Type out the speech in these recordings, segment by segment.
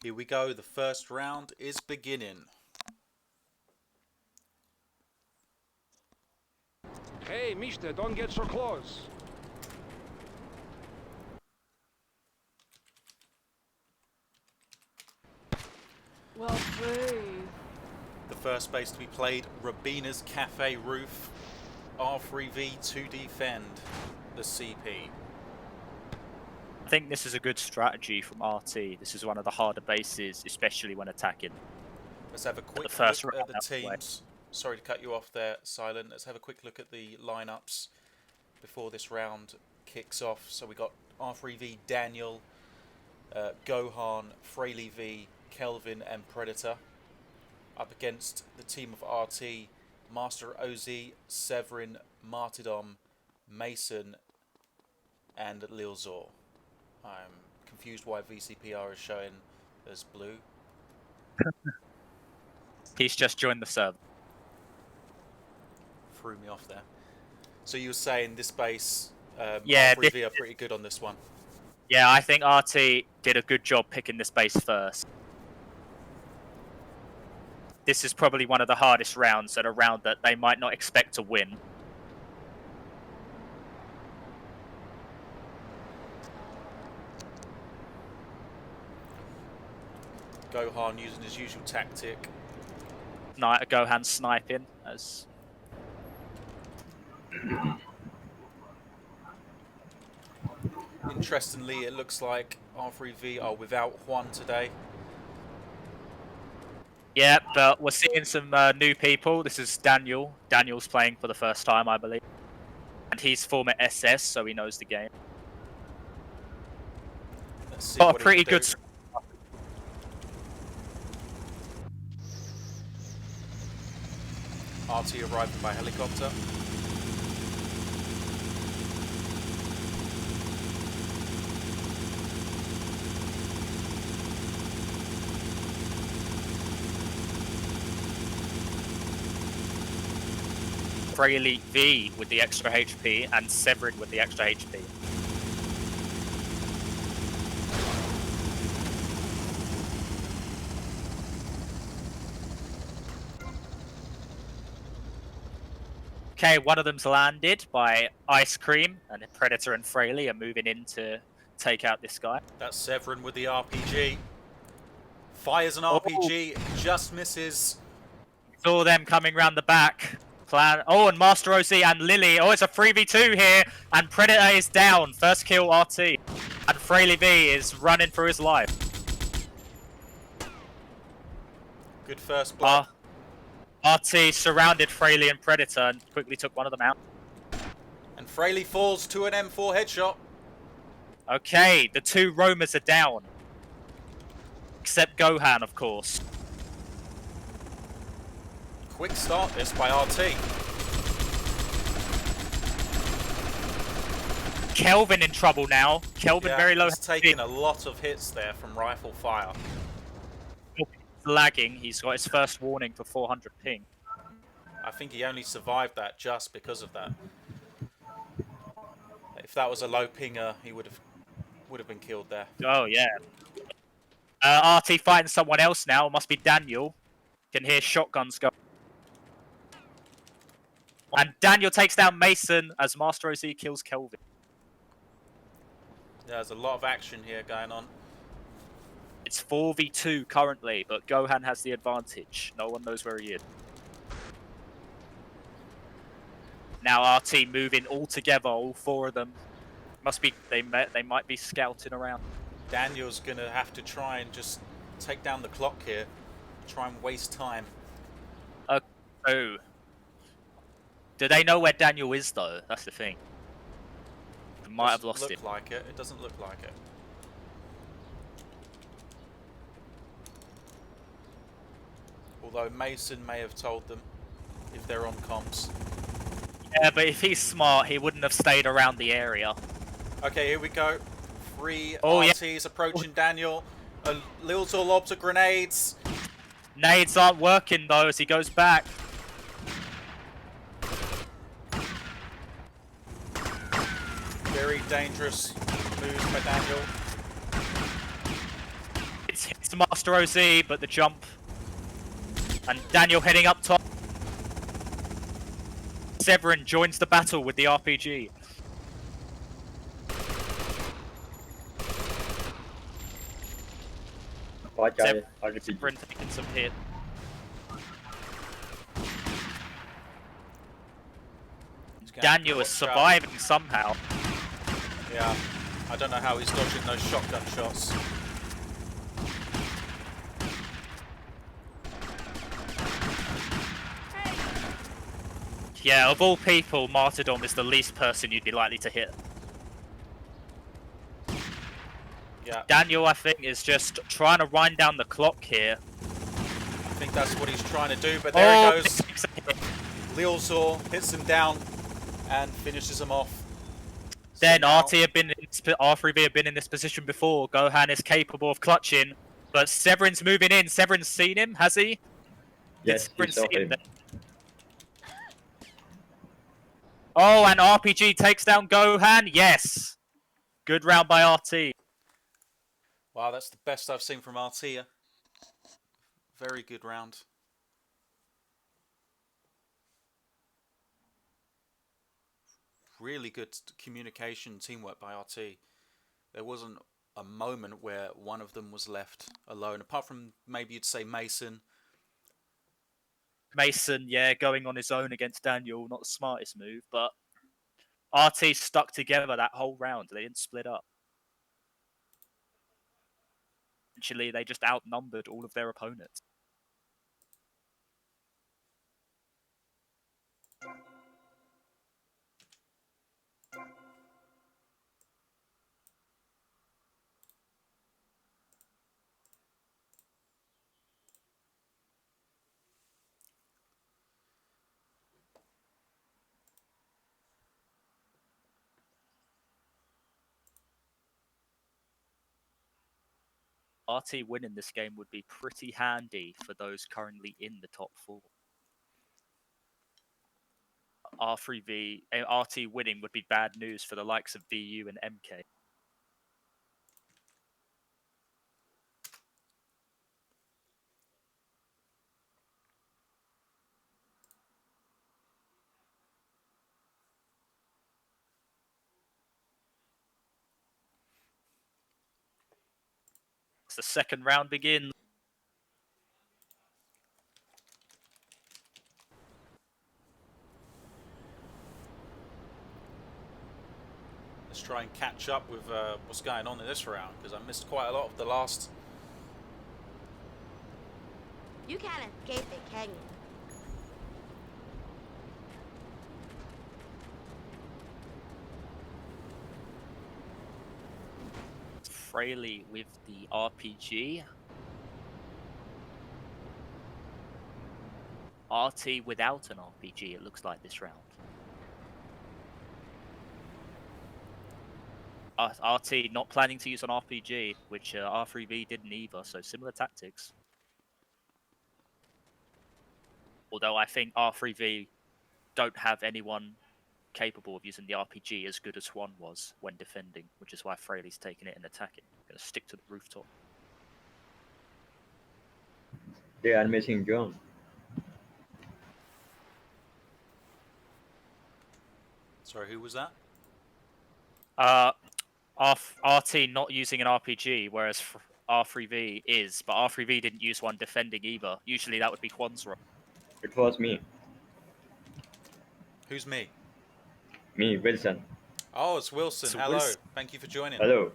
Here we go, the first round is beginning. Hey, mister, don't get so close. Well played. The first base to be played, Rabina's Cafe Roof, R3V to defend the CP. I think this is a good strategy from RT. This is one of the harder bases, especially when attacking. Let's have a quick first look at round the out the way. teams. Sorry to cut you off there, Silent. Let's have a quick look at the lineups before this round kicks off. So we got R3V, Daniel, Gohan, Fraley V, Kelvin and Predator. Up against the team of RT, Master OZ, Severin, Martyrdom, Mason and Lil Zor. I'm confused why VCPR is showing as blue. He's just joined the server. Threw me off there. So you were saying this base, Yeah, R3V are pretty good on this one. Yeah, I think RT did a good job picking this base first. This is probably one of the hardest rounds, and a round that they might not expect to win. Gohan using his usual tactic. Gohan sniping as Interestingly, it looks like R3V are without Juan today. yeah, but we're seeing some new people. This is Daniel. Daniel's playing for the first time, I believe, and he's former SS, so he knows the game. Let's see Got what a he pretty can do. good. RT arriving by helicopter. Fraley V with the extra HP and Severin with the extra HP. Okay, one of them's landed by Ice Cream, and Predator and Fraley are moving in to take out this guy. That's Severin with the RPG. Fires an RPG, just misses. Saw them coming round the back. Oh, and Master OC and Lily. Oh, it's a 3v2 here, and Predator is down. First kill RT. And Fraley V is running for his life. Good first blood. RT surrounded Fraley and Predator and quickly took one of them out. And Fraley falls to an M4 headshot. Okay, the two roamers are down. Except Gohan, of course. Quick start this by RT. Kelvin in trouble now. Kelvin very low. He's taking a lot of hits there from rifle fire. Lagging. He's got his first warning for 400 ping. I think he only survived that just because of that. If that was a low pinger, he would have been killed there. Oh yeah. RT fighting someone else now. It must be Daniel. Can hear shotguns go. And Daniel takes down Mason as Master OC kills Kelvin. There's a lot of action here going on. It's 4v2 currently, but Gohan has the advantage. No one knows where he is. Now RT moving all together, all four of them. Must be they might be scouting around. Daniel's gonna have to try and just take down the clock here. Try and waste time. Oh. Do they know where Daniel is though? That's the thing. They might have lost him. Doesn't look like it. It doesn't look like it. Although Mason may have told them if they're on comms. Yeah, but if he's smart, he wouldn't have stayed around the area. Okay, here we go. Three Oh, RTs approaching Daniel. Lil Zor lobs of grenades. Nades aren't working though as he goes back. Very dangerous moves by Daniel. It's to Master OZ, but the jump. And Daniel heading up top. Severin joins the battle with the RPG. Severin taking some hit. Daniel is surviving somehow. Yeah, I don't know how he's dodging those shotgun shots. Yeah, of all people, Martyrdom is the least person you'd be likely to hit. Yeah. Daniel, I think, is just trying to wind down the clock here. I think that's what he's trying to do, but there he goes. Lealzor hits him down and finishes him off. Then So now, RT have been in, R3V have been in this position before. Gohan is capable of clutching, but Severin's moving in. Severin's seen him, has he? Yes, he saw him. Oh, and RPG takes down Gohan. Yes, good round by RT. wow, that's the best I've seen from RT. Very good round. Really good communication, teamwork by RT. There wasn't a moment where one of them was left alone, apart from maybe you'd say Mason. Mason, yeah, going on his own against Daniel, not the smartest move, but RT stuck together that whole round. They didn't split up. Actually, they just outnumbered all of their opponents. RT winning this game would be pretty handy for those currently in the top 4. R3V, RT winning would be bad news for the likes of VU and MK. As the second round begins. Let's try and catch up with what's going on in this round, because I missed quite a lot of the last. You can't escape it, can you? Fraley with the RPG. RT without an RPG, it looks like this round. RT not planning to use an RPG, which R3V didn't either, so similar tactics. Although I think R3V don't have anyone capable of using the RPG as good as Swan was when defending, which is why Fraley's taking it and attacking. Gonna stick to the rooftop. They are missing John. Sorry, who was that? RT not using an RPG, whereas R3V is, but R3V didn't use one defending either. Usually that would be Quan's role. It was me. Who's me? Me, Wilson. Oh, it's Wilson. So Hello. Wilson. Thank you for joining. Hello.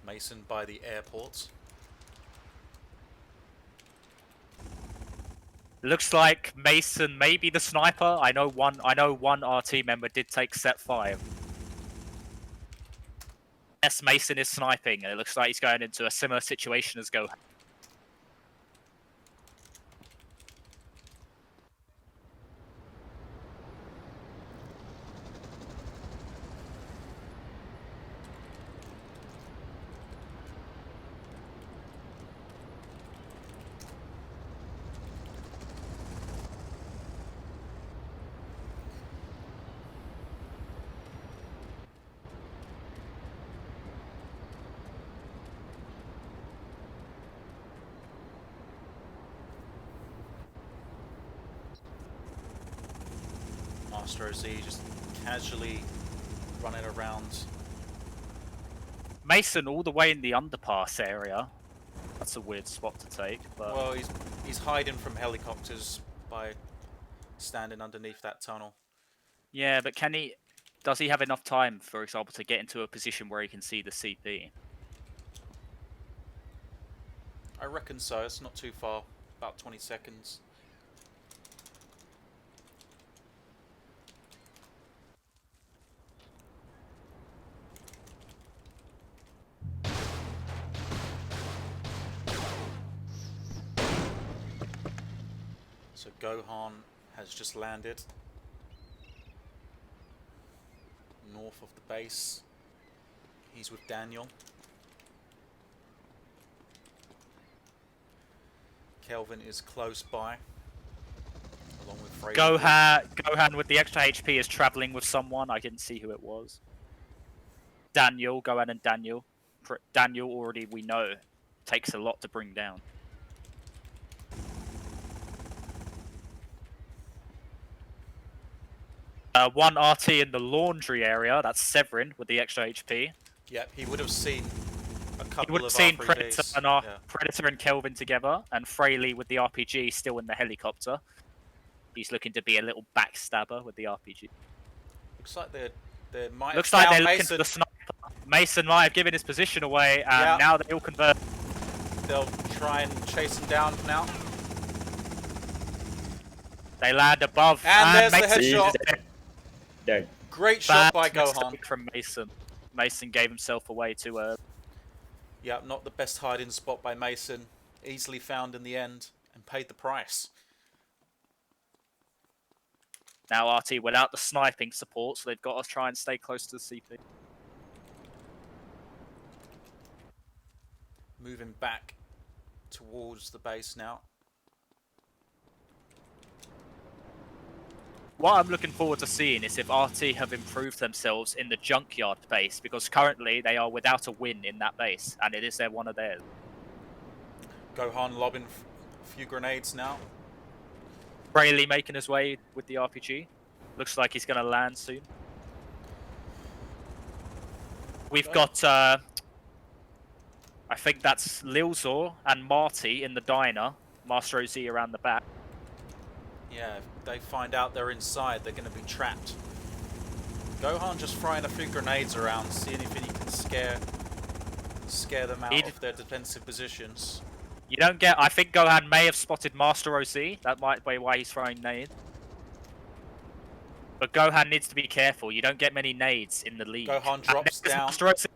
Mason by the airport. Looks like Mason may be the sniper. I know one RT member did take set 5. Yes, Mason is sniping, and it looks like he's going into a similar situation as Gohan. Master OZ just casually running around. Mason all the way in the underpass area. That's a weird spot to take, but Well, he's hiding from helicopters by standing underneath that tunnel. yeah, but does he have enough time, for example, to get into a position where he can see the CP? I reckon so. It's not too far. About 20 seconds. So Gohan has just landed north of the base. He's with Daniel. Kelvin is close by, along with Fraser. Gohan with the extra HP is traveling with someone. I didn't see who it was. Gohan and Daniel. Daniel already, we know, takes a lot to bring down. One RT in the laundry area. That's Severin with the extra HP. Yep, he would have seen a couple He would have of seen R3Ds. Predator and Kelvin together, and Fraley with the RPG still in the helicopter. He's looking to be a little backstabber with the RPG. Looks like they might. Looks have like they're found looking Mason. for the sniper. Mason might have given his position away, and now they all convert. They'll try and chase him down now. They land above, And there's the Mason headshot. is dead. Dead. Great shot by Bad Gohan. mistake from Mason. Mason gave himself away too early. Yeah, not the best hiding spot by Mason. Easily found in the end and paid the price. Now RT without the sniping support, so they've got to try and stay close to the CP. Moving back towards the base now. What I'm looking forward to seeing is if RT have improved themselves in the junkyard base, because currently they are without a win in that base, and it is one of theirs. Gohan lobbing a few grenades now. Fraley making his way with the RPG. Looks like he's going to land soon. We've got, I think that's Lilzor and Marty in the diner. Master OZ around the back. Yeah, if they find out they're inside, they're going to be trapped. Gohan just throwing a few grenades around, seeing if he can scare them out of their defensive positions. You don't get... I think Gohan may have spotted Master OZ. That might be why he's throwing nades. But Gohan needs to be careful. You don't get many nades in the league. Gohan drops down. Master OZ.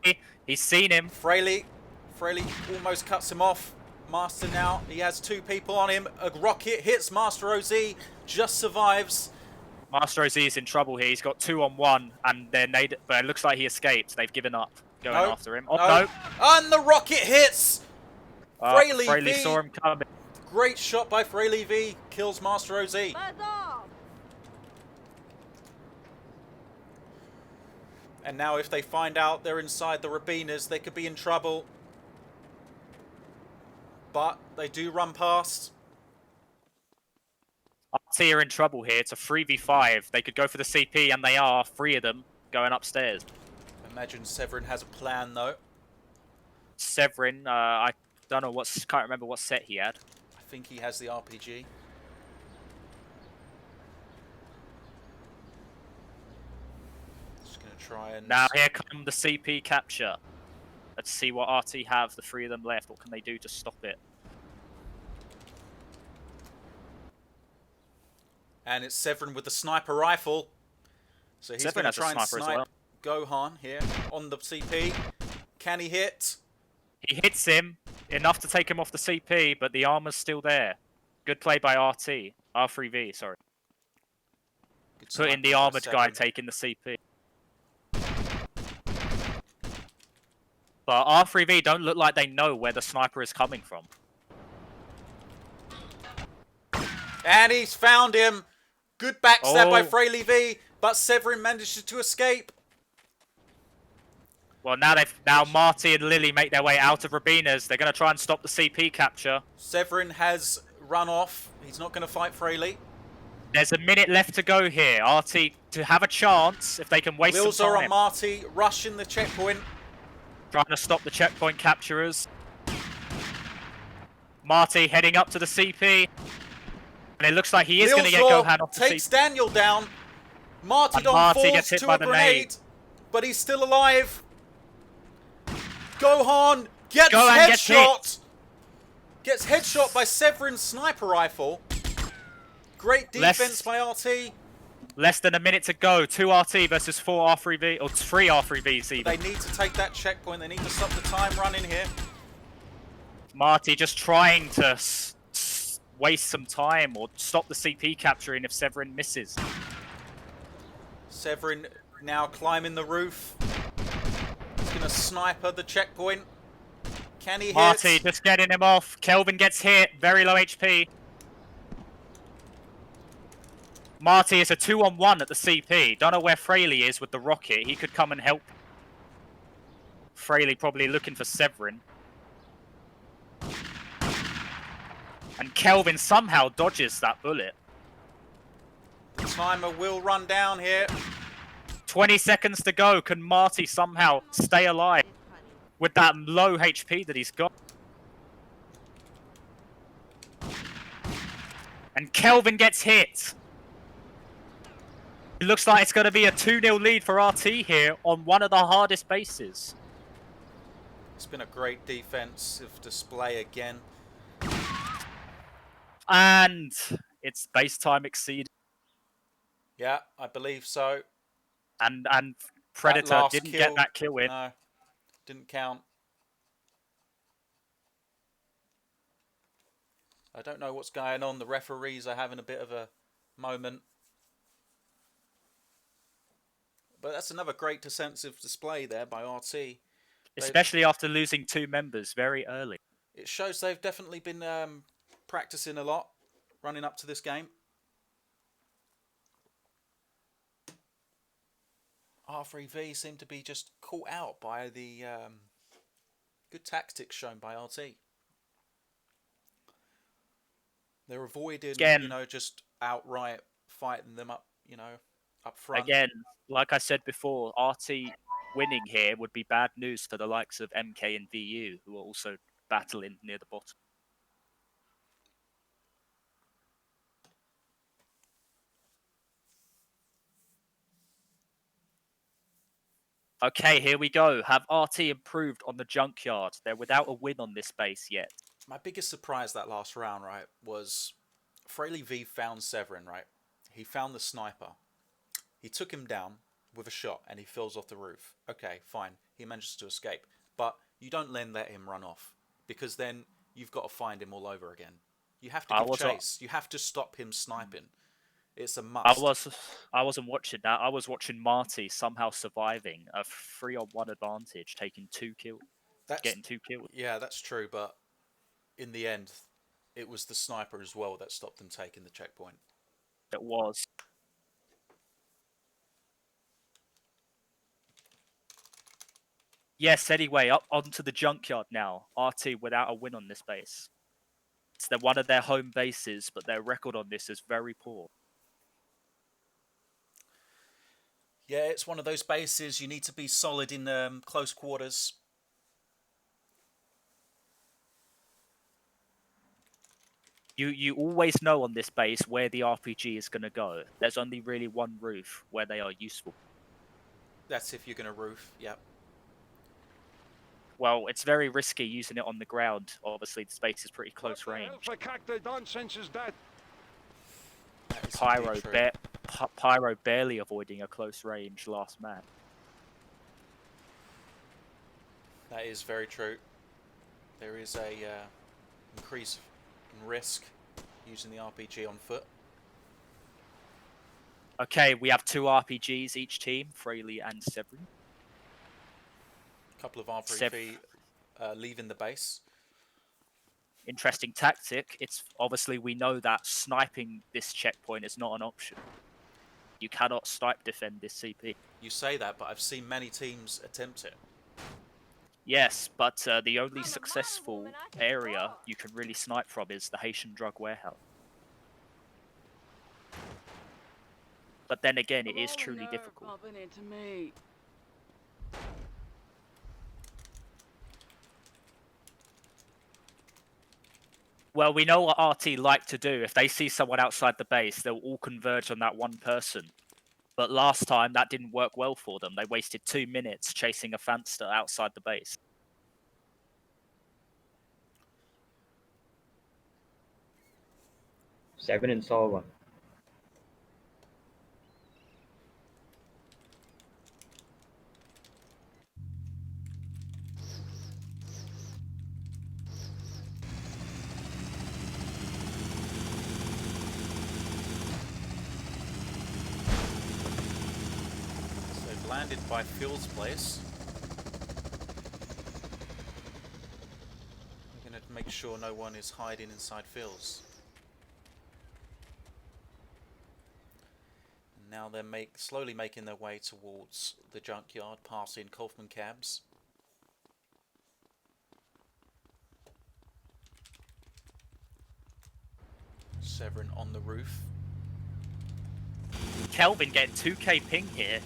He's seen him. Fraley almost cuts him off. Master now, he has two people on him. A rocket hits Master OZ, just survives. Master OZ is in trouble here. He's got 2-on-1, and they're nade, but it looks like he escaped. They've given up going after him. Oh, no. And the rocket hits! Fraley saw him coming. Great shot by Fraley V. Kills Master OZ. Buzz off! And now if they find out they're inside the Rabinas, they could be in trouble. But they do run past. RT are in trouble here. It's a 3v5. They could go for the CP, and they are. 3 of them going upstairs. Imagine Severin has a plan, though. Severin, I don't know can't remember what set he had. I think he has the RPG. Just gonna try and... Now here come the CP capture. Let's see what RT have. The 3 of them left. What can they do to stop it? And it's Severin with the sniper rifle. So he's going to try and snipe Gohan here on the CP. Can he hit? He hits him enough to take him off the CP, but the armor's still there. Good play by RT. R3V, sorry. Putting the armored guy taking the CP. But R3V don't look like they know where the sniper is coming from. And he's found him. Good backstab by Fraley V, but Severin manages to escape. Well, now Marty and Lily make their way out of Rabinas. They're going to try and stop the CP capture. Severin has run off. He's not going to fight Fraley. There's a minute left to go here. RT to have a chance if they can waste Lils some are time. on Marty, rushing the checkpoint. Trying to stop the checkpoint capturers. Marty heading up to the CP. And it looks like he is going to get Gohan off the takes CP. Daniel down. Marty And Don Marty falls gets hit to by a the grenade, nade. but he's still alive. Gohan gets Gohan gets headshot. Gets headshot by Severin's sniper rifle. Great defense by RT. Less than a minute to go. 2 RT versus 4 R3V, or 3 R3Vs even. They need to take that checkpoint. They need to stop the time running here. Marty just trying to waste some time or stop the CP capturing if Severin misses. Severin now climbing the roof. He's going to sniper the checkpoint. Can he hit? Marty just getting him off. Kelvin gets hit. Very low HP. Marty is a 2-on-1 at the CP. Don't know where Fraley is with the rocket. He could come and help. Fraley probably looking for Severin. And Kelvin somehow dodges that bullet. The timer will run down here. 20 seconds to go. Can Marty somehow stay alive with that low HP that he's got? And Kelvin gets hit. It looks like it's going to be a 2-0 lead for RT here on one of the hardest bases. It's been a great defensive display again. And it's base time exceeded. Yeah, I believe so. And Predator last didn't kill, get that kill in. No, didn't count. I don't know what's going on. The referees are having a bit of a moment. But that's another great defensive display there by RT. Especially after losing 2 members very early. It shows they've definitely been practicing a lot running up to this game. R3V seem to be just caught out by the good tactics shown by RT. They're avoiding, just outright fighting them up, up front. Again, like I said before, RT winning here would be bad news for the likes of MK and VU, who are also battling near the bottom. Okay, here we go. Have RT improved on the junkyard? They're without a win on this base yet. My biggest surprise that last round, right, was Fraley V found Severin, right? He found the sniper. He took him down with a shot and he falls off the roof. Okay, fine. He manages to escape. But you don't then let him run off because then you've got to find him all over again. You have to give chase. You have to stop him sniping. It's a must. I wasn't watching that. I was watching Marty somehow surviving a 3-on-1 advantage, taking 2 kills. Getting 2 kills. Yeah, that's true, but in the end, it was the sniper as well that stopped them taking the checkpoint. It was. Yes, anyway, up onto the junkyard now. RT without a win on this base. It's one of their home bases, but their record on this is very poor. Yeah, it's one of those bases you need to be solid in close quarters. You always know on this base where the RPG is going to go. There's only really one roof where they are useful. That's if you're going to roof, yep. Well, it's very risky using it on the ground. Obviously, the space is pretty close range. Pyro barely avoiding a close range last man. That is very true. There is a increase in risk using the RPG on foot. Okay, we have 2 RPGs each team, Fraley and Severin. A couple of R3V leaving the base. Interesting tactic. It's obviously we know that sniping this checkpoint is not an option. You cannot snipe defend this CP. You say that, but I've seen many teams attempt it. Yes, but the only successful area you can really snipe from is the Haitian drug warehouse. But then again, it Of is all truly nerve difficult. bumping into me. Well, we know what RT like to do. If they see someone outside the base, they'll all converge on that one person. But last time, that didn't work well for them. They wasted 2 minutes chasing a Fanster outside the base. Seven and saw one. So they've landed by Phil's place. We're going to make sure no one is hiding inside Phil's. And now they're slowly making their way towards the junkyard, passing Kaufman cabs. Severin on the roof. Kelvin getting 2k ping here.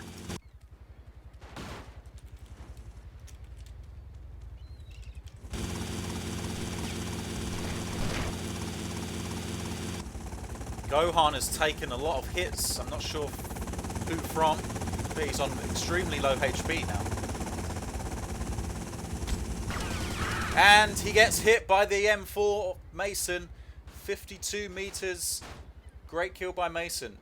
Gohan has taken a lot of hits. I'm not sure who from, but he's on extremely low HP now. And he gets hit by the M4 Mason. 52 meters. Great kill by Mason.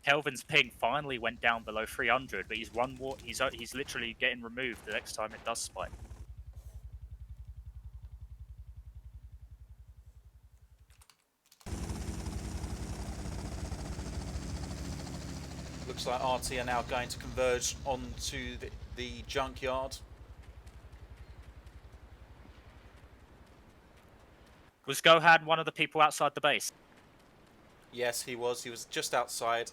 Kelvin's ping finally went down below 300, but he's one more. He's literally getting removed the next time it does spike. Looks like RT are now going to converge onto the junkyard. Was Gohan one of the people outside the base? Yes, he was. He was just outside.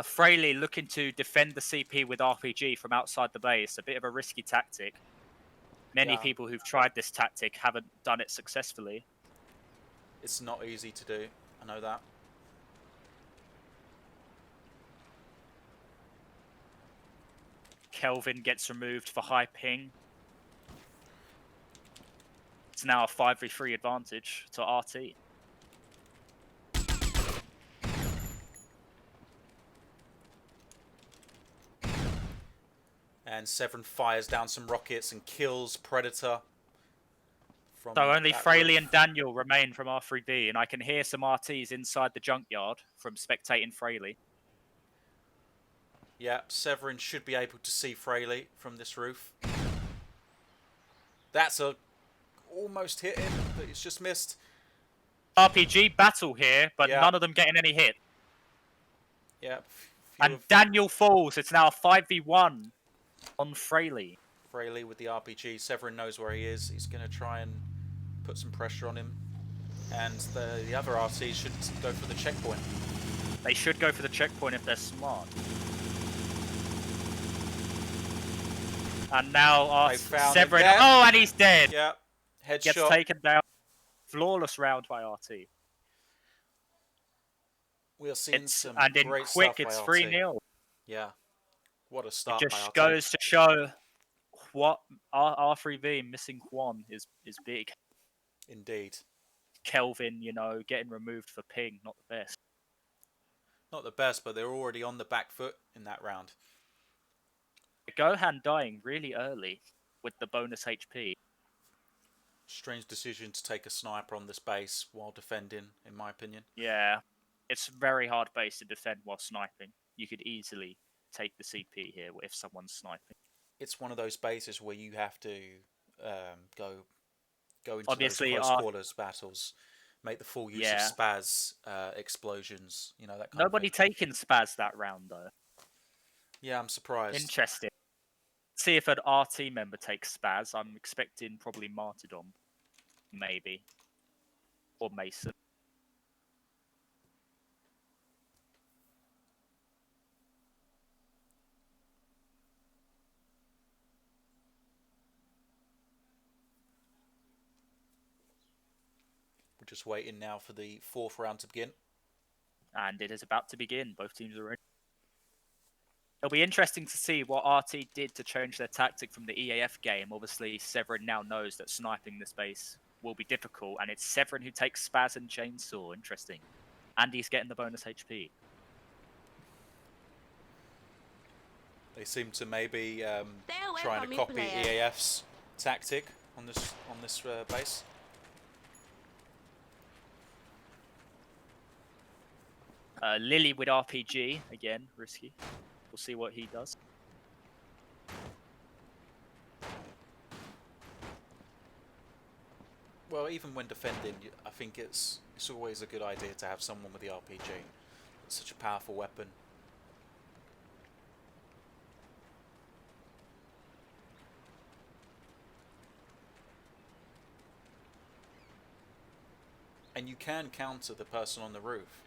Fraley looking to defend the CP with RPG from outside the base. A bit of a risky tactic. Many Yeah. people who've tried this tactic haven't done it successfully. It's not easy to do. I know that. Kelvin gets removed for high ping. It's now a 5v3 advantage to RT. And Severin fires down some rockets and kills Predator. From So only that Fraley roof. and Daniel remain from R3B, and I can hear some RTs inside the junkyard from spectating Fraley. Yeah, Severin should be able to see Fraley from this roof. That's a almost hit him, but it's just missed. RPG battle here, but Yeah. none of them getting any hit. Yeah, And Daniel falls. It's now a 5v1 on Fraley. Fraley with the RPG. Severin knows where he is. He's going to try and put some pressure on him. And the other RC should go for the checkpoint. They should go for the checkpoint if they're smart. And now They found Severin. him there. Oh, and he's dead. Yeah, Gets headshot. taken down. Flawless round by RT. We are seeing some And in great quick, stuff it's by 3-0. Yeah, what a It start by just RT. goes to show what R3V missing Quan is big. Indeed. Kelvin, you know, getting removed for ping, not the best. Not the best, but they're already on the back foot in that round. Gohan dying really early with the bonus HP. Strange decision to take a sniper on this base while defending, in my opinion. Yeah, it's very hard base to defend while sniping. You could easily take the CP here if someone's sniping. It's one of those bases where you have to go into Obviously, those close quarters battles, make the full use of spaz explosions, you know, that kind Nobody of thing. taking spaz that round though. Yeah, I'm surprised. Interesting. See if an RT member takes spaz. I'm expecting probably Martyrdom, maybe, or Mason. We're just waiting now for the fourth round to begin. and it is about to begin. Both teams are ready. It'll be interesting to see what RT did to change their tactic from the EAF game. Obviously, Severin now knows that sniping this base will be difficult, and it's Severin who takes Spaz and Chainsaw. Interesting. And he's getting the bonus HP. They seem to maybe Stay away trying from to me, copy player. EAF's tactic on this base. Lily with RPG, again, risky. We'll see what he does. Well, even when defending, I think it's always a good idea to have someone with the RPG. It's such a powerful weapon. And you can counter the person on the roof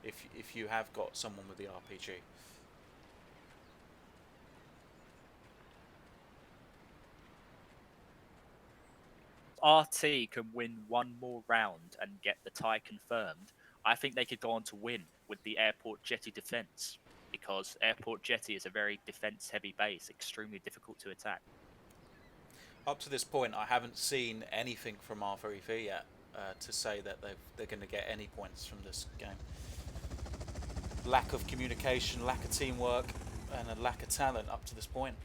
if you have got someone with the RPG. RT can win one more round and get the tie confirmed, I think they could go on to win with the Airport Jetty defense, because Airport Jetty is a very defense-heavy base, extremely difficult to attack. Up to this point, I haven't seen anything from R3V yet to say that they're going to get any points from this game. Lack of communication, lack of teamwork, and a lack of talent up to this point.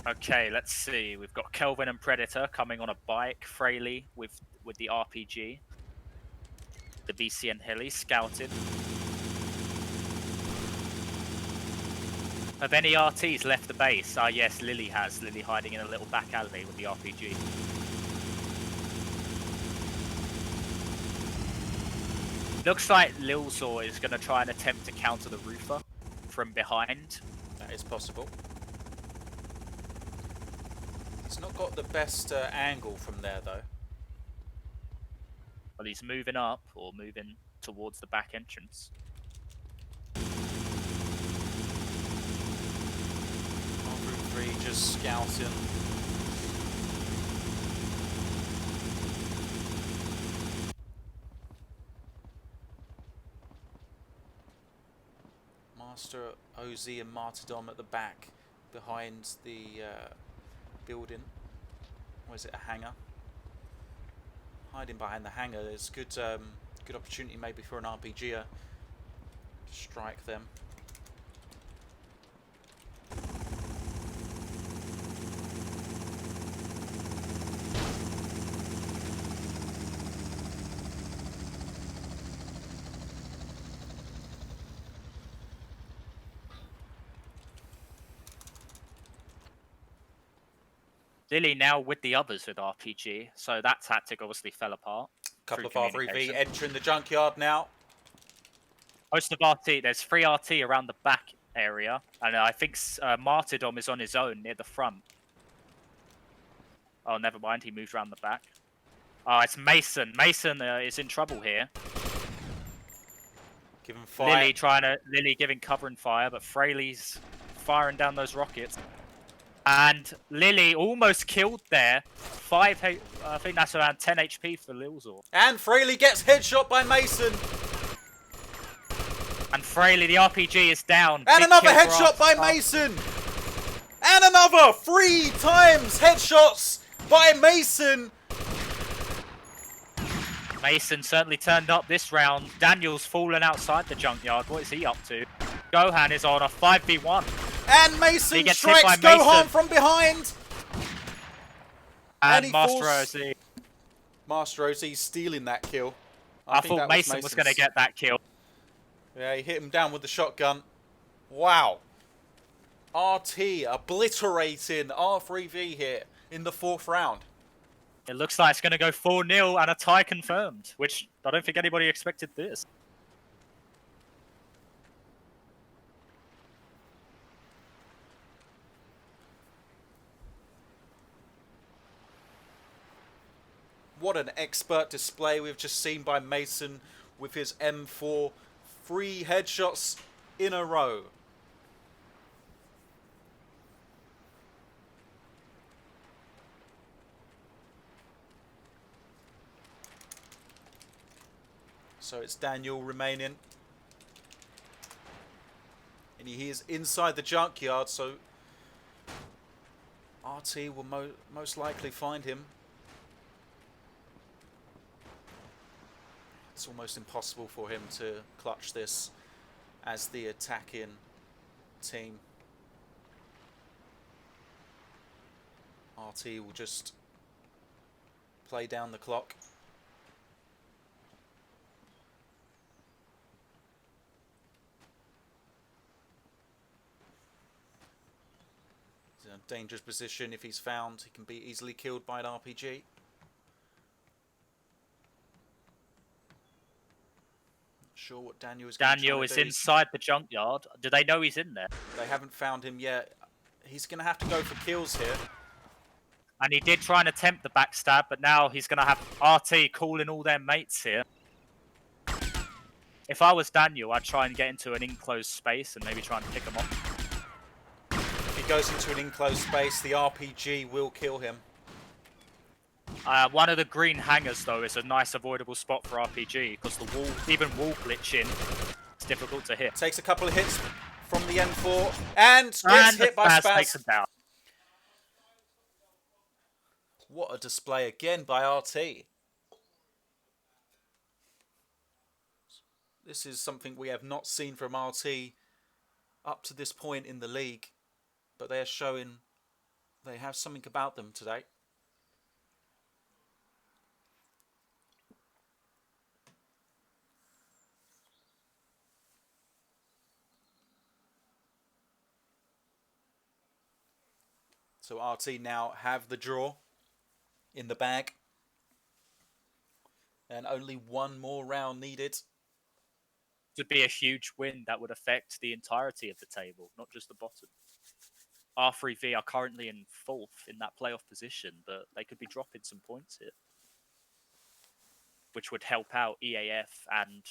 Okay, let's see. We've got Kelvin and Predator coming on a bike, Fraley with the RPG. The BC and Heli scouted. Have any RTs left the base? Ah, yes, Lily has. Lily hiding in a little back alley with the RPG. Looks like Lilzor is going to try and attempt to counter the Roofer from behind. That is possible. He's not got the best angle from there, though. Well, he's moving up, or moving towards the back entrance. R3 just scouting. Master, OZ and Martyrdom at the back, behind the building. Or is it a hangar? Hiding behind the hangar. There's good good opportunity maybe for an RPGer to strike them. Lily now with the others with RPG, so that tactic obviously fell apart. Couple of through R3V communication. entering the junkyard now. Most of RT, there's 3 RT around the back area, and I think Martyrdom is on his own near the front. Oh, never mind, he moved around the back. Oh, it's Mason. Mason is in trouble here. Give him fire. Lily giving cover and fire, but Fraley's firing down those rockets. And Lily almost killed there. I think that's around 10 HP for Lilzor. And Fraley gets headshot by Mason. And Fraley, the RPG is down. And Big another kill for headshot by Arsenal. Mason. And another 3 times headshots by Mason. Mason certainly turned up this round. Daniel's fallen outside the junkyard. What is he up to? Gohan is on a 5v1. And Mason He gets hit strikes by Gohan Mason. from behind. And he Master falls. OZ. Master OZ stealing that kill. I think thought that Mason was going to Mason's. get that kill. Yeah, he hit him down with the shotgun. Wow. RT obliterating R3V here in the 4th round. It looks like it's going to go 4-0 and a tie confirmed, which I don't think anybody expected this. What an expert display we've just seen by Mason with his M4. 3 headshots in a row. So it's Daniel remaining. And he is inside the junkyard, so RT will most likely find him. It's almost impossible for him to clutch this as the attacking team. RT will just play down the clock. He's in a dangerous position. If he's found, he can be easily killed by an RPG. Sure what Daniel is going to Daniel try is to do. inside the junkyard. Do they know he's in there? They haven't found him yet. He's going to have to go for kills here. And he did try and attempt the backstab, but now he's going to have RT calling all their mates here. If I was Daniel, I'd try and get into an enclosed space and maybe try and pick him off. If he goes into an enclosed space, the RPG will kill him. One of the green hangars, though, is a nice avoidable spot for RPG because the wall, even wall glitching, it's difficult to hit. Takes a couple of hits from the M4 and gets hit by Spaz Spaz. takes him down. What a display again by RT. This is something we have not seen from RT up to this point in the league, but they are showing they have something about them today. So RT now have the draw in the bag. And only one more round needed. Would be a huge win that would affect the entirety of the table, not just the bottom. R3V are currently in 4th in that playoff position, but they could be dropping some points here, which would help out EAF and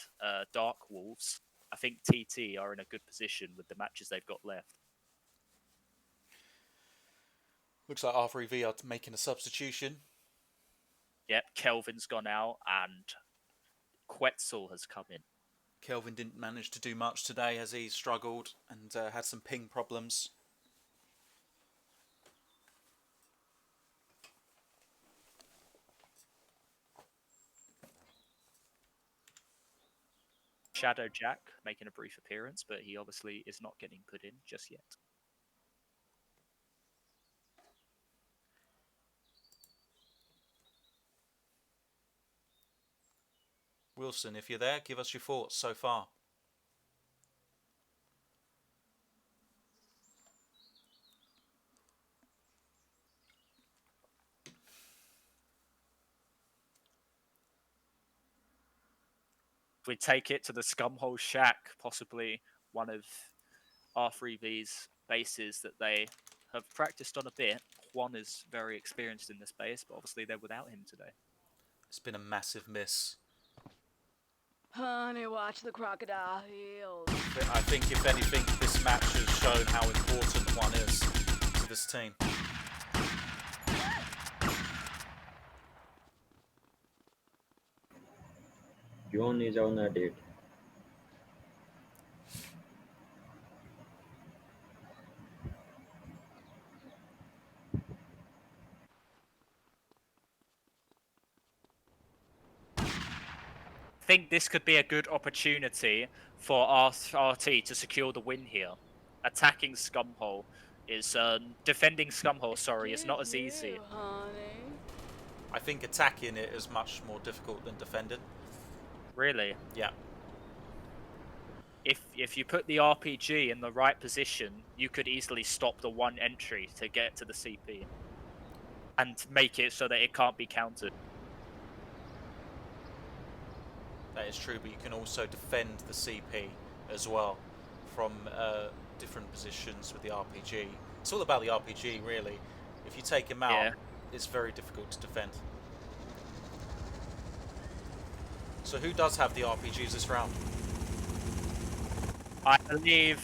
Dark Wolves. I think TT are in a good position with the matches they've got left. Looks like R3V are making a substitution. Yep, Kelvin's gone out and Quetzal has come in. Kelvin didn't manage to do much today as he struggled and had some ping problems. Shadow Jack making a brief appearance, but he obviously is not getting put in just yet. Wilson, if you're there, give us your thoughts so far. If we take it to the Scumhole Shack, possibly one of R3V's bases that they have practiced on a bit. Juan is very experienced in this base, but obviously they're without him today. It's been a massive miss. Honey, watch the crocodile heels. I think, if anything, this match has shown how important one is to this team. John is on a date. I think this could be a good opportunity for RT to secure the win here. Attacking Scumhole is defending Scumhole. Sorry, is not as easy. I think attacking it is much more difficult than defending. Really? Yeah. If you put the RPG in the right position, you could easily stop the one entry to get to the CP and make it so that it can't be countered. That is true, but you can also defend the CP as well from different positions with the RPG. It's all about the RPG, really. If you take him out, it's very difficult to defend. So who does have the RPGs this round? I believe...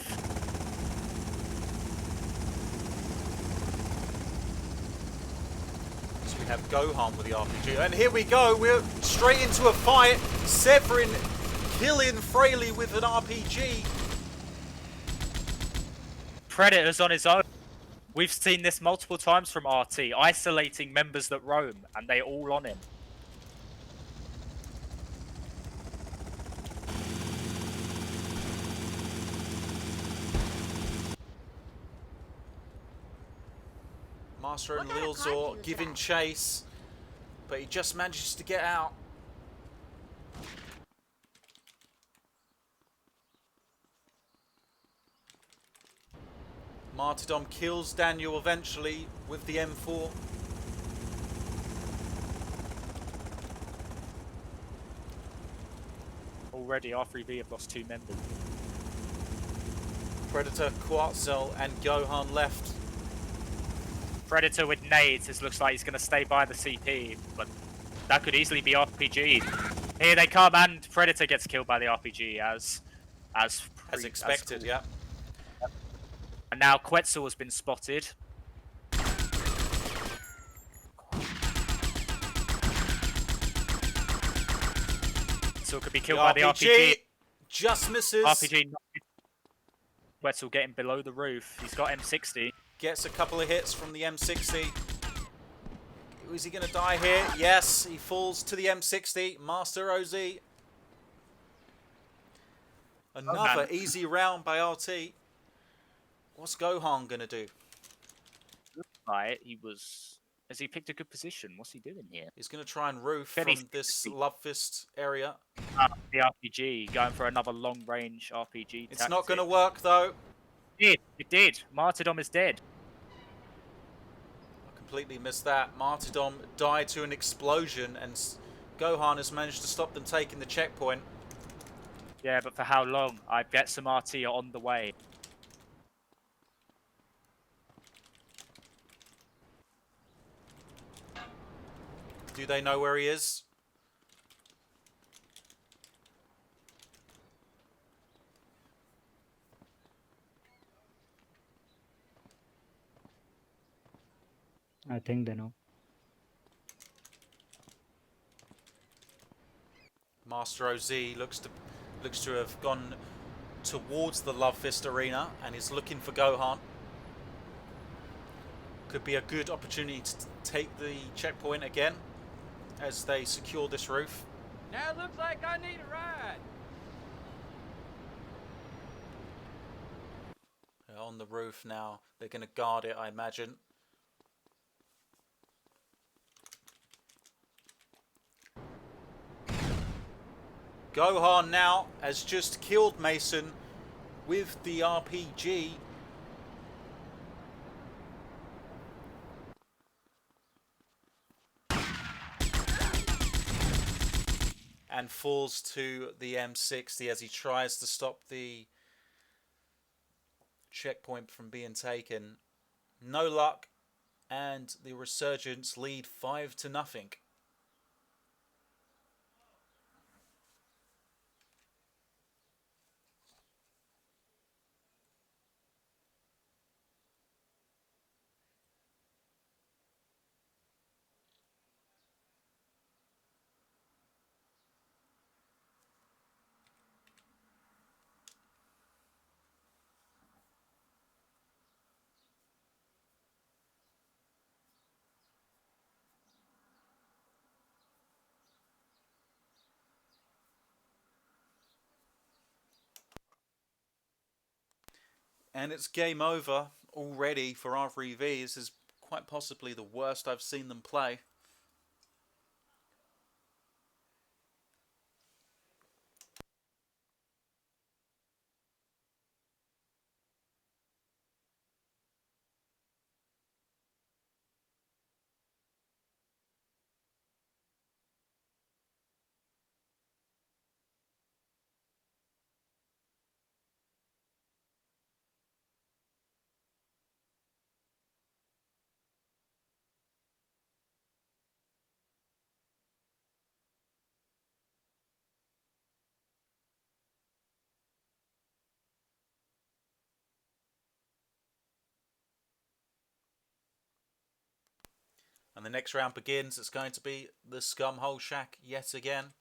So we have Gohan with the RPG. And here we go. We're straight into a fight. Severin killing Fraley with an RPG. Predator's on his own. We've seen this multiple times from RT, isolating members that roam, and they all on him. Master and What kind of car do Lilzor you giving drive? chase, but he just manages to get out. Martyrdom kills Daniel eventually with the M4. Already, R3V have lost 2 members. Predator, Quetzal and Gohan left. Predator with nades. It looks like he's going to stay by the CP, but that could easily be RPG. Here they come, and Predator gets killed by the RPG as Expected, yeah. And now Quetzal has been spotted. So could be killed by the RPG. Just misses. RPG. Quetzal getting below the roof. He's got M60. Gets a couple of hits from the M60. Is he going to die here? Yes, he falls to the M60. Master OZ. Another easy round by RT. What's Gohan going to do? Right, has he picked a good position? What's he doing here? He's going to try and roof Very from this love fist area. The RPG going for another long range RPG. It's not going to work though. It did. Martyrdom is dead. I completely missed that. Martyrdom died to an explosion and Gohan has managed to stop them taking the checkpoint. Yeah, but for how long? I bet some RT are on the way. Do they know where he is? I think they know. Master OZ looks to have gone towards the Love Fist arena and is looking for Gohan. Could be a good opportunity to take the checkpoint again as they secure this roof. Now it looks like I need a ride. They're on the roof now. They're going to guard it, I imagine. Gohan now has just killed Mason with the RPG. And falls to the M60 as he tries to stop the checkpoint from being taken. No luck, and the Resurgence lead 5-0. And it's game over already for R3V. This is quite possibly the worst I've seen them play. And the next round begins. It's going to be the Scumhole Shack yet again.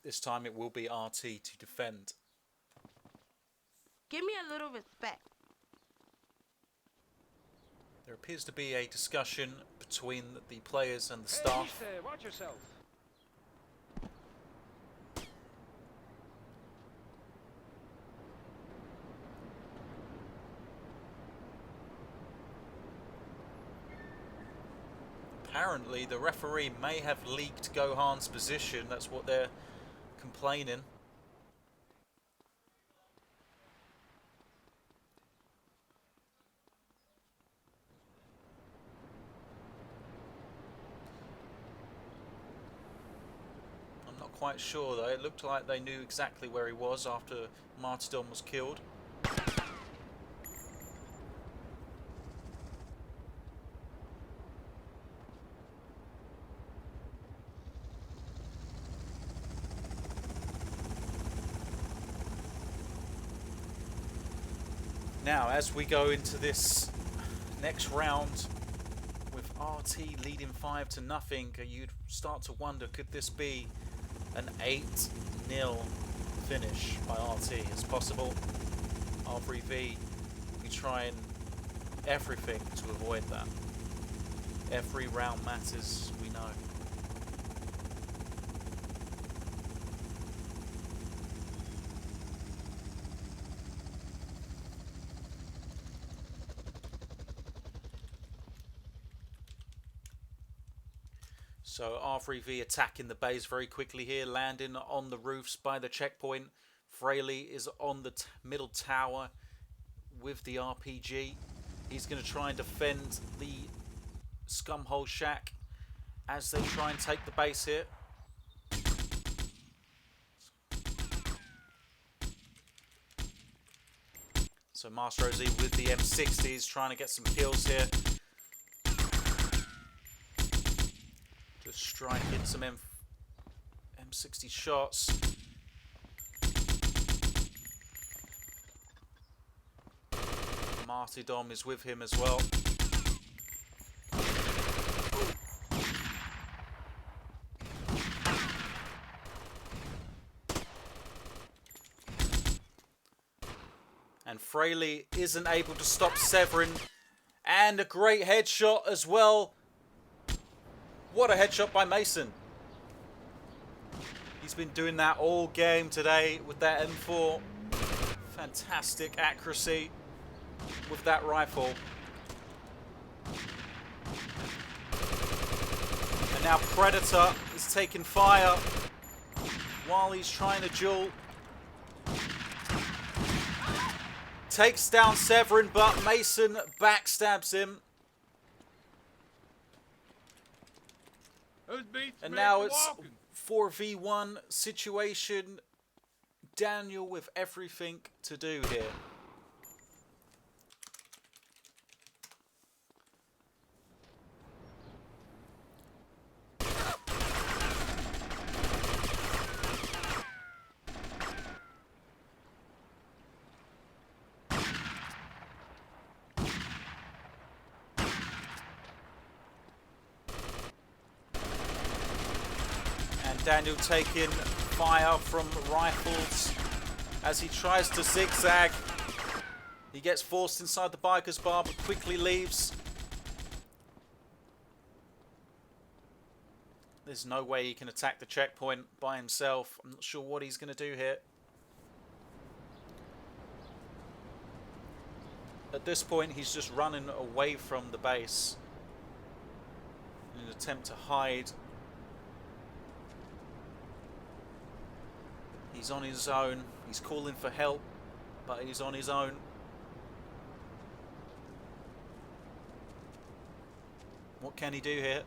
This time it will be RT to defend. Give me a little respect. There appears to be a discussion between the players and the Hey, staff. mister, watch yourself. Apparently the referee may have leaked Gohan's position. That's what they're complaining. I'm not quite sure though. It looked like they knew exactly where he was after Martyrdom was killed. Now, as we go into this next round with RT leading 5-0, you'd start to wonder, could this be an 8-0 finish by RT? It's possible. R3V will be trying everything to avoid that. Every round matters, we know. So R3V attacking the base very quickly here, landing on the roofs by the checkpoint. Fraley is on the middle tower with the RPG. He's going to try and defend the Scumhole Shack as they try and take the base here. So Master OZ with the M60s trying to get some kills here. Just striking some M60 shots. Martyrdom is with him as well. And Fraley isn't able to stop Severin. And a great headshot as well. What a headshot by Mason. He's been doing that all game today with that M4. Fantastic accuracy with that rifle. And now Predator is taking fire while he's trying to duel. Takes down Severin, but Mason backstabs him. And now it's 4v1 situation. Daniel with everything to do here. Daniel taking fire from rifles as he tries to zigzag. He gets forced inside the biker's bar but quickly leaves. There's no way he can attack the checkpoint by himself. I'm not sure what he's going to do here. At this point, he's just running away from the base in an attempt to hide. He's on his own. He's calling for help, but he's on his own. What can he do here?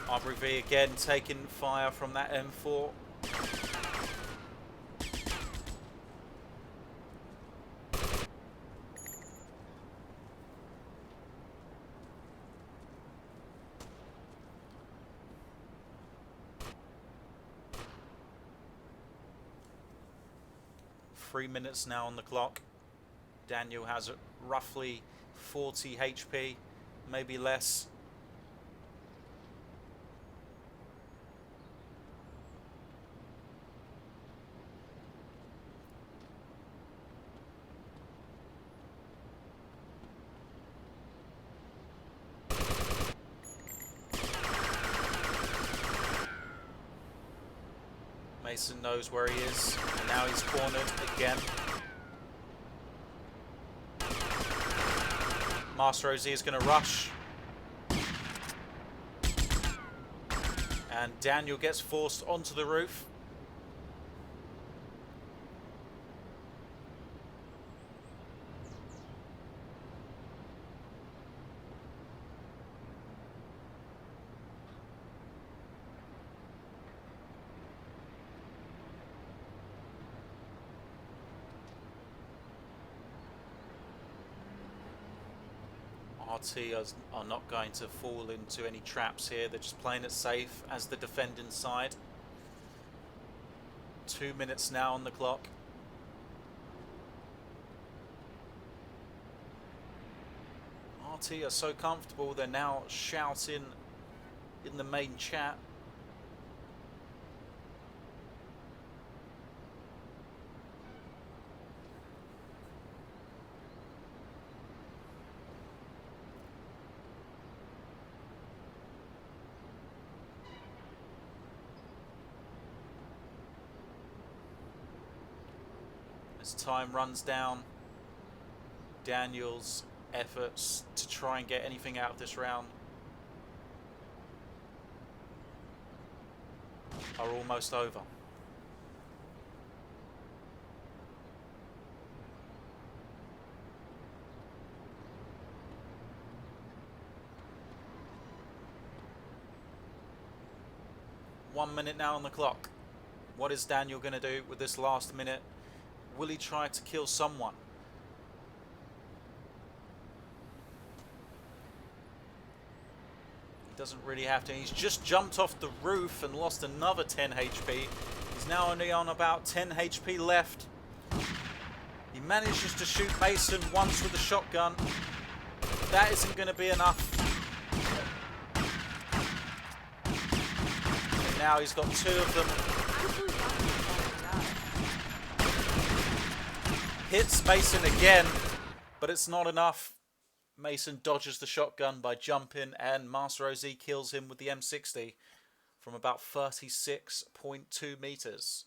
RV again taking fire from that M4. 3 minutes now on the clock. Daniel has roughly 40 HP, maybe less. Mason knows where he is, and now he's cornered again. Master OZ is going to rush. And Daniel gets forced onto the roof. RT are not going to fall into any traps here. They're just playing it safe as the defending side. 2 minutes now on the clock. RT are so comfortable, they're now shouting in the main chat. As time runs down, Daniel's efforts to try and get anything out of this round are almost over. One minute now on the clock. What is Daniel going to do with this last minute? Will he try to kill someone? He doesn't really have to. He's just jumped off the roof and lost another 10 HP. He's now only on about 10 HP left. He manages to shoot Mason once with a shotgun. That isn't going to be enough. And now he's got two of them. Hits Mason again, but it's not enough. Mason dodges the shotgun by jumping, and Master OZ kills him with the M60 from about 36.2 meters.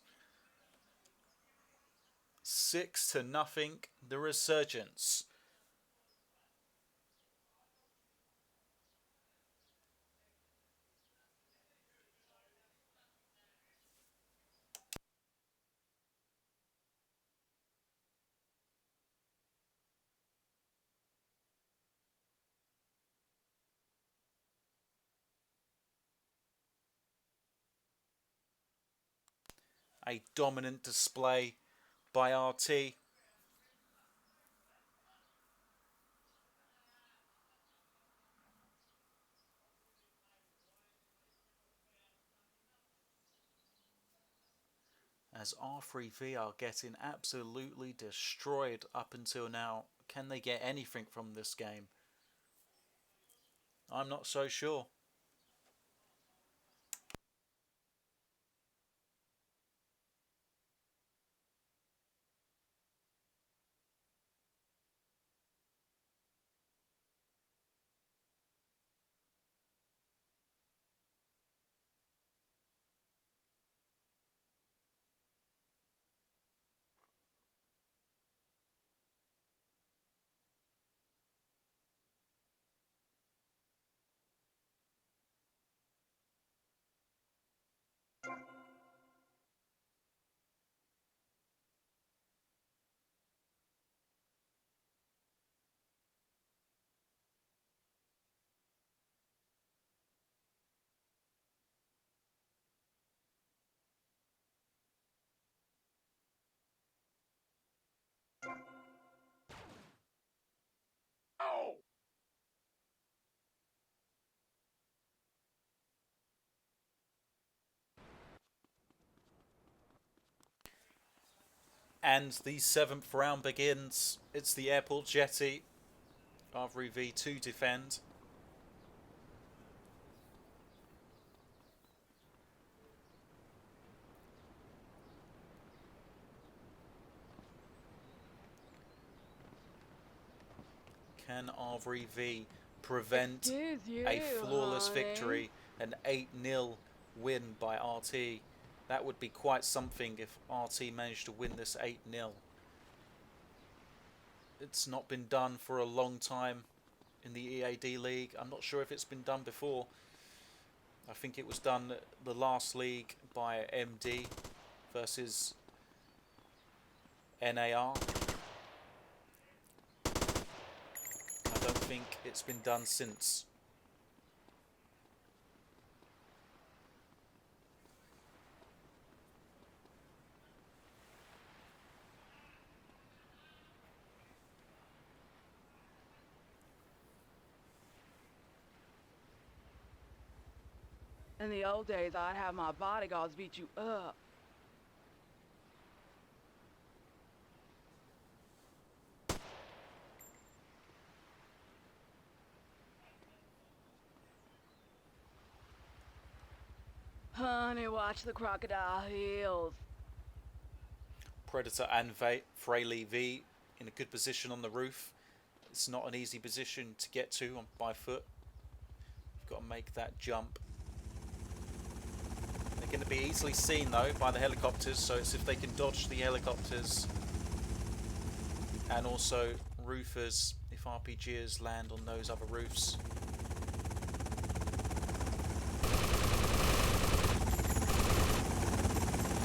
6-0, the Resurgence. A dominant display by RT. As R3V are getting absolutely destroyed up until now. Can they get anything from this game? I'm not so sure. And the 7th round begins. It's the airport jetty. RV to defend. Can RV prevent Excuse you, a flawless honey. victory, an 8-0 win by RT? That would be quite something if RT managed to win this 8-0. It's not been done for a long time in the EAD League. I'm not sure if it's been done before. I think it was done the last league by MD versus NAR. I don't think it's been done since. In the old days, I'd have my bodyguards beat you up. Honey, watch the crocodile heels. Predator and Fraley V in a good position on the roof. It's not an easy position to get to by foot. You've got to make that jump. They're going to be easily seen though by the helicopters, so it's if they can dodge the helicopters and also roofers if RPGers land on those other roofs.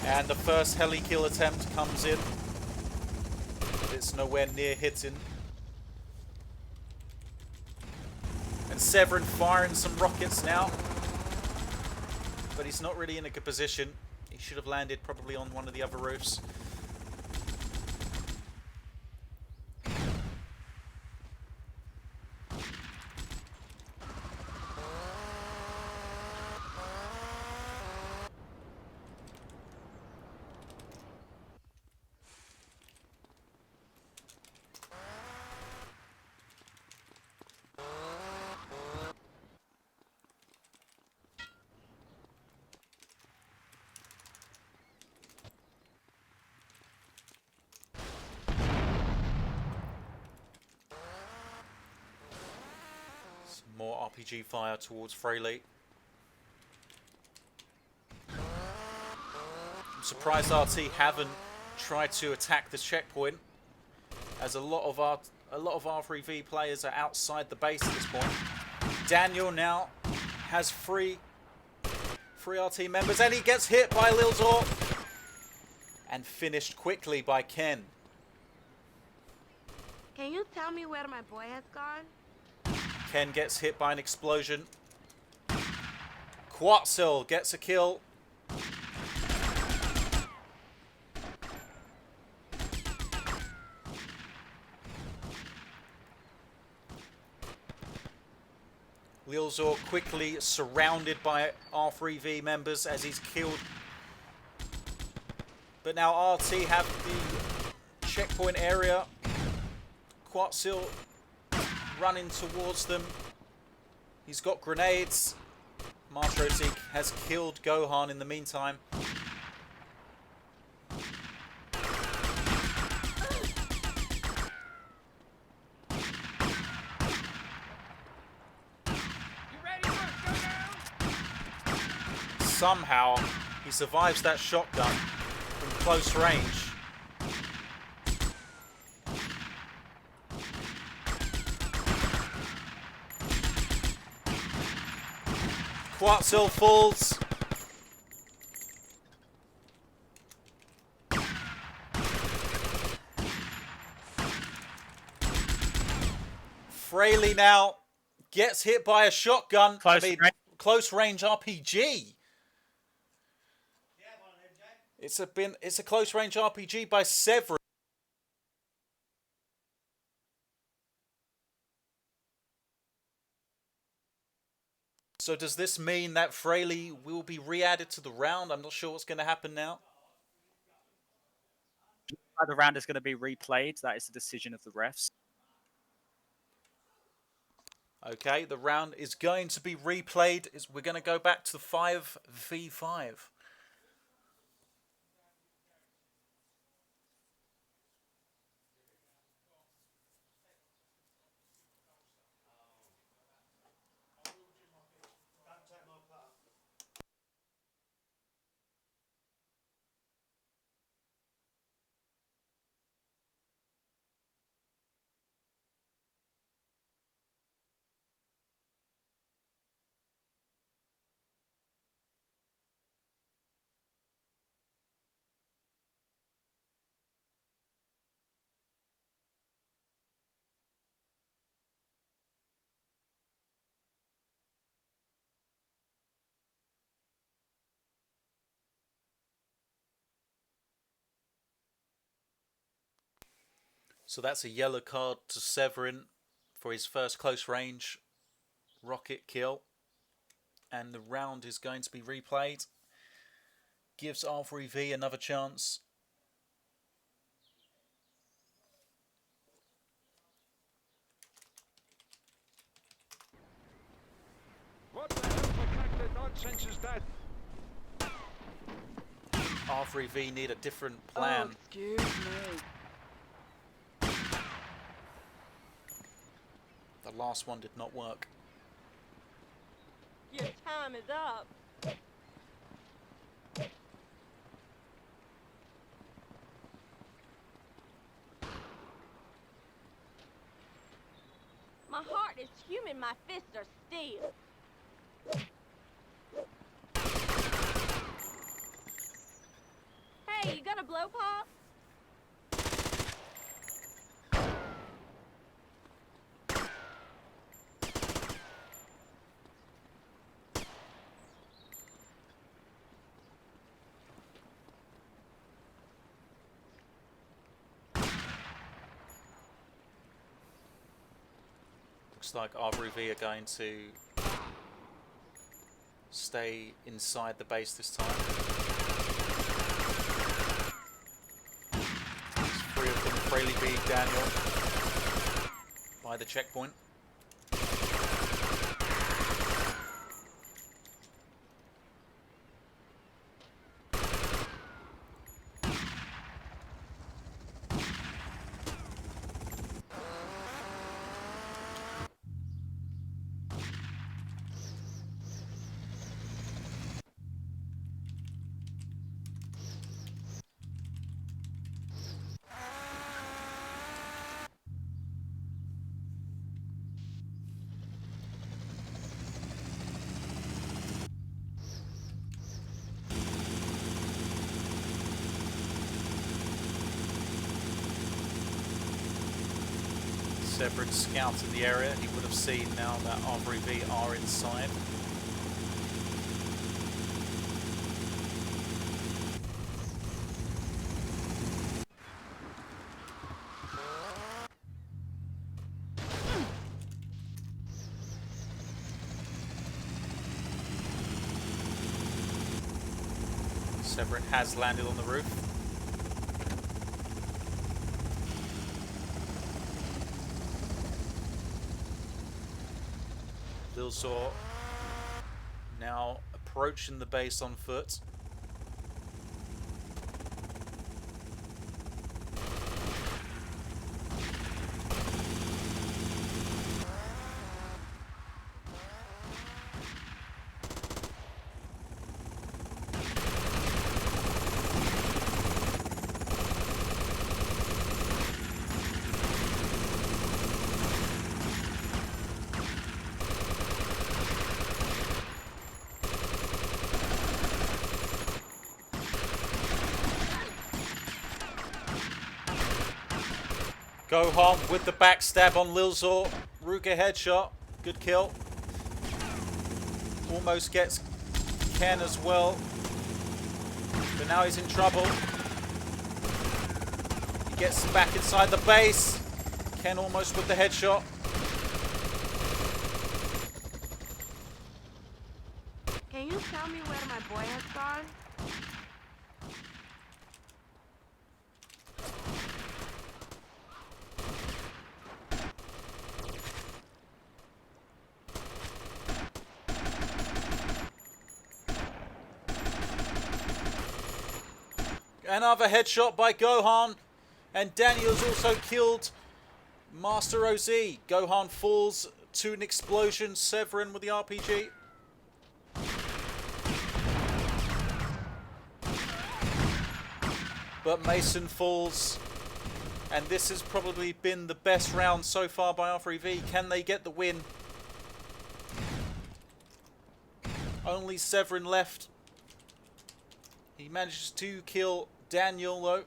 And the first heli kill attempt comes in. It's nowhere near hitting. And Severin firing some rockets now. But he's not really in a good position. He should have landed probably on one of the other roofs. More RPG fire towards Fraley. I'm surprised RT haven't tried to attack this checkpoint, as a lot of R3V players are outside the base at this point. Daniel now has three RT members, and he gets hit by Lil Zor and finished quickly by Ken. Can you tell me where my boy has gone? Ken gets hit by an explosion. Quetzal gets a kill. Lilzor quickly surrounded by R3V members as he's killed. But now RT have the checkpoint area. Quetzal running towards them. He's got grenades. Martrozik has killed Gohan in the meantime. You ready for a showdown? Somehow he survives that shotgun from close range. Quetzal falls. Fraley now gets hit by a shotgun. Close range RPG. It's a close range RPG by Severin. So does this mean that Fraley will be re-added to the round? I'm not sure what's going to happen now. how the round is going to be replayed. That is the decision of the refs. Okay, the round is going to be replayed. We're going to go back to the 5v5. So that's a yellow card to Severin for his first close range rocket kill. And the round is going to be replayed. Gives R3V another chance. What the hell protracted nonsense is that? R3V need a different plan. Oh, excuse me. The last one did not work. Your time is up. My heart is human, my fists are steel. Hey, you got a blow pop? Looks like R3V are going to stay inside the base this time. There's 3 of them, Fraley V, Daniel, by the checkpoint. Severin scouted the area. He would have seen now that R3V are inside. Severin has landed on the roof. Lilzor now approaching the base on foot. Gohan with the backstab on Lilzor. Ruka headshot. Good kill. Almost gets Ken as well. But now he's in trouble. He gets back inside the base. Ken almost with the headshot. Can you tell me where my boy has gone? Another headshot by Gohan. And Daniel's also killed Master OZ. Gohan falls to an explosion. Severin with the RPG. But Mason falls. And this has probably been the best round so far by R3V. Can they get the win? Only Severin left. He manages to kill Daniel though.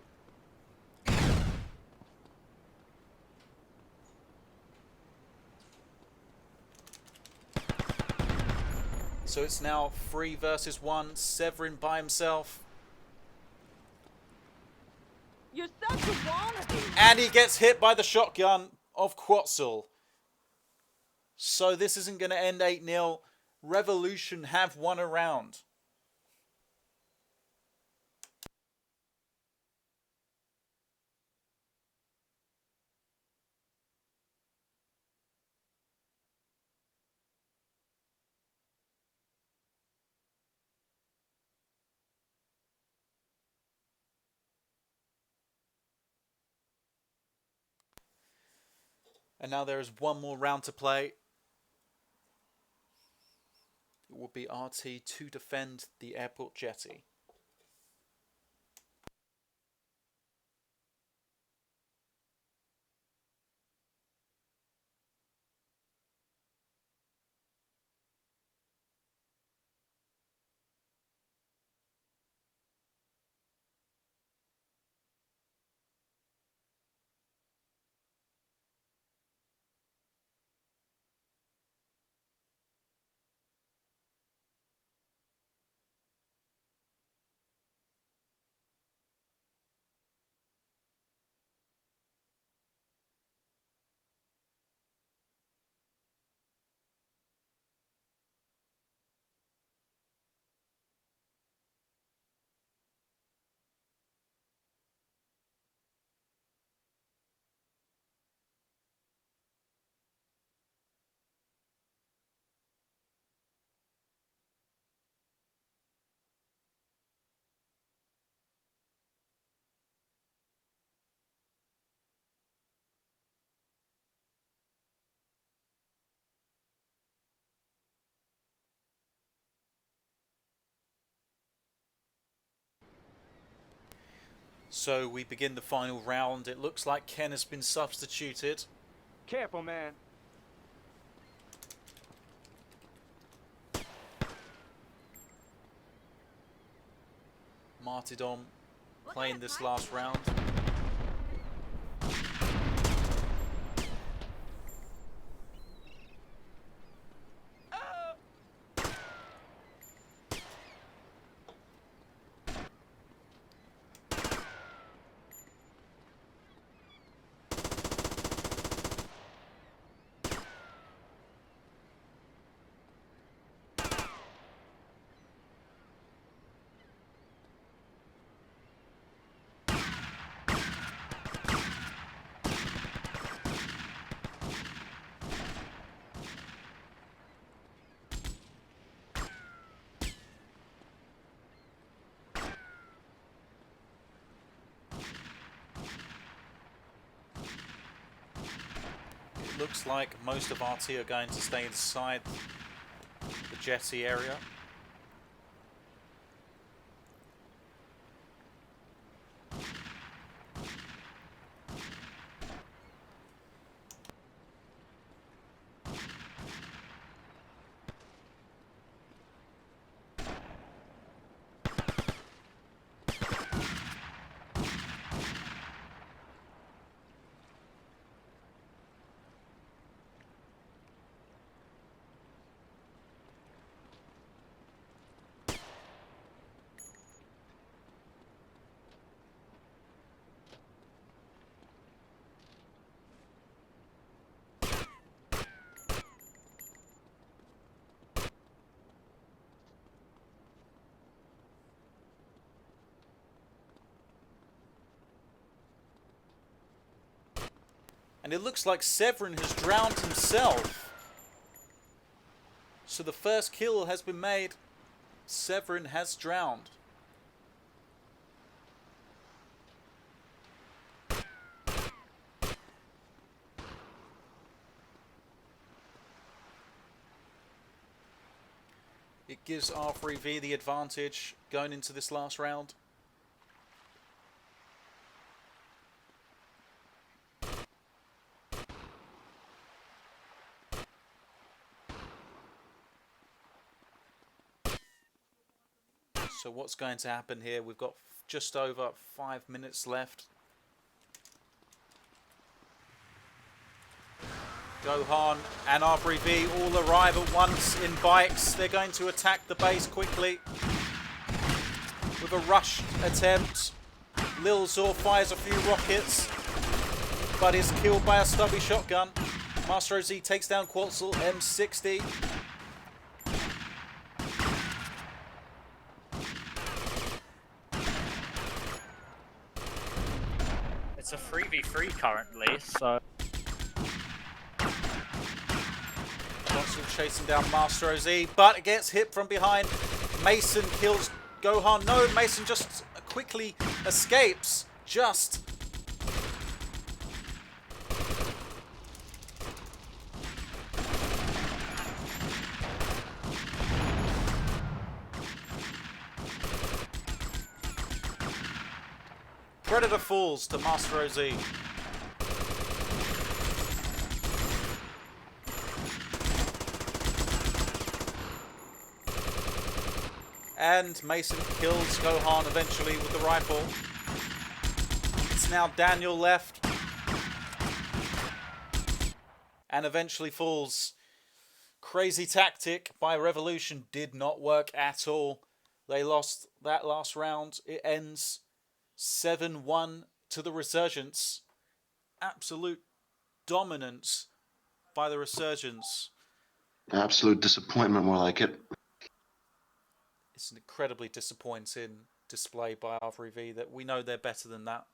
So it's now 3 versus 1. Severin by himself. You're such a wannabe. And he gets hit by the shotgun of Quetzal. So this isn't going to end 8-0. Revolution have won a round. And now there is one more round to play. It will be RT to defend the airport jetty. So we begin the final round. It looks like Ken has been substituted. Careful, man. Martyrdom playing this last round. It looks like most of RT are going to stay inside the jetty area. And it looks like Severin has drowned himself. So the first kill has been made. Severin has drowned. It gives R3V the advantage going into this last round. So what's going to happen here? We've got just over 5 minutes left. Gohan and R3V all arrive at once in bikes. They're going to attack the base quickly with a rush attempt. Lil Zor fires a few rockets, but is killed by a stubby shotgun. Master OZ takes down Quetzal M60. It's a 3v3 currently, so Quetzal chasing down Master OZ, but it gets hit from behind. Mason kills Gohan. No, Mason just quickly escapes. Just. Predator falls to Master OZ. And Mason kills Gohan eventually with the rifle. It's now Daniel left. And eventually falls. Crazy tactic by Revolution did not work at all. They lost that last round. It ends 7-1 to the Resurgence. Absolute dominance by the Resurgence. Absolute disappointment, more like it. It's an incredibly disappointing display by R3V that we know they're better than that.